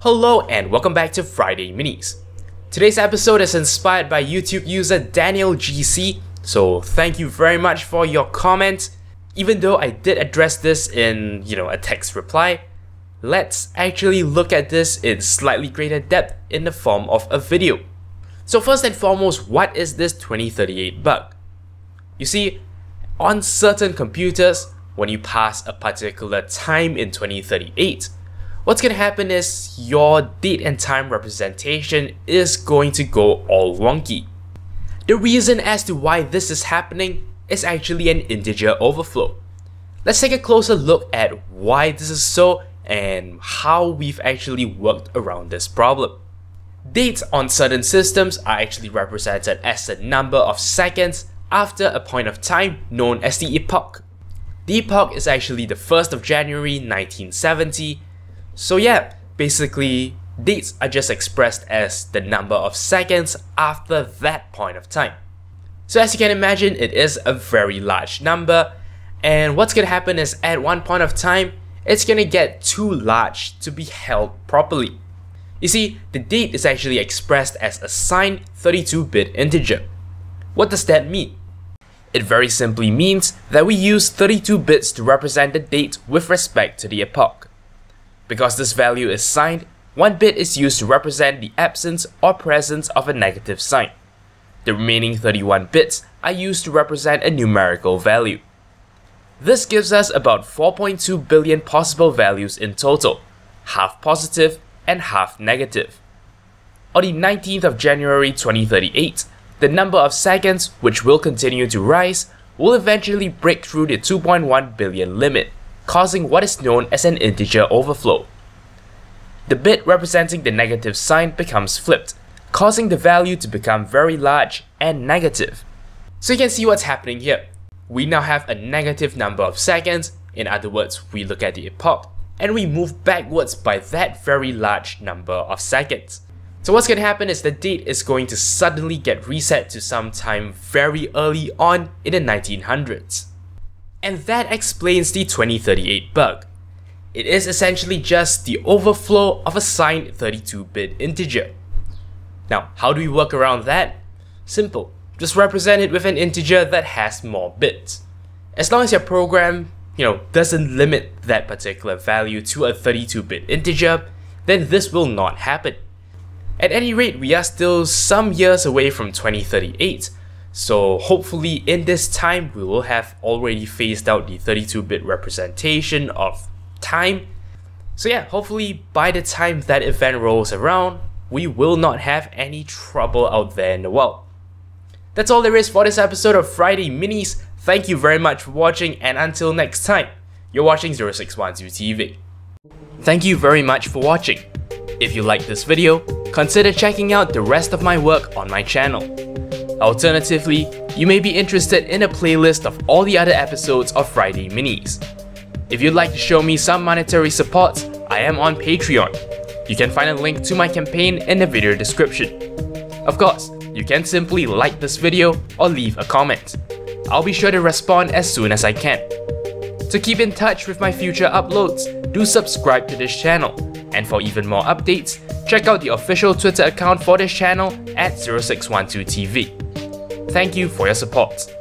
Hello and welcome back to Friday Minis. Today's episode is inspired by YouTube user Daniel GC, so thank you very much for your comment. Even though I did address this in, a text reply, let's actually look at this in slightly greater depth in the form of a video. So first and foremost, what is this 2038 bug? You see, on certain computers, when you pass a particular time in 2038, what's going to happen is your date and time representation is going to go all wonky. The reason as to why this is happening is actually an integer overflow. Let's take a closer look at why this is so and how we've actually worked around this problem. Dates on certain systems are actually represented as the number of seconds after a point of time known as the epoch. The epoch is actually the 1st of January 1970. So yeah, basically dates are just expressed as the number of seconds after that point of time. So as you can imagine, it is a very large number, and what's gonna happen is at one point of time, it's gonna get too large to be held properly. You see, the date is actually expressed as a signed 32-bit integer. What does that mean? It very simply means that we use 32 bits to represent the date with respect to the epoch. Because this value is signed, 1 bit is used to represent the absence or presence of a negative sign. The remaining 31 bits are used to represent a numerical value. This gives us about 4.2 billion possible values in total, half positive and half negative. On the 19th of January 2038, the number of seconds, which will continue to rise, will eventually break through the 2.1 billion limit, causing what is known as an integer overflow. The bit representing the negative sign becomes flipped, causing the value to become very large and negative. So you can see what's happening here. We now have a negative number of seconds. In other words, we look at the epoch and we move backwards by that very large number of seconds. So what's going to happen is the date is going to suddenly get reset to some time very early on in the 1900s. And that explains the 2038 bug. It is essentially just the overflow of a signed 32-bit integer. Now, how do we work around that? Simple. Just represent it with an integer that has more bits. As long as your program, doesn't limit that particular value to a 32-bit integer, then this will not happen. At any rate, we are still some years away from 2038, so hopefully in this time we will have already phased out the 32-bit representation of time. So yeah, hopefully by the time that event rolls around, we will not have any trouble out there in the world. That's all there is for this episode of Friday Minis. Thank you very much for watching, and until next time, you're watching 0612 TV. Thank you very much for watching. If you liked this video, consider checking out the rest of my work on my channel. Alternatively, you may be interested in a playlist of all the other episodes of Friday Minis. If you'd like to show me some monetary support, I am on Patreon. You can find a link to my campaign in the video description. Of course, you can simply like this video or leave a comment. I'll be sure to respond as soon as I can. To keep in touch with my future uploads, do subscribe to this channel. And for even more updates, check out the official Twitter account for this channel at 0612TV. Thank you for your support.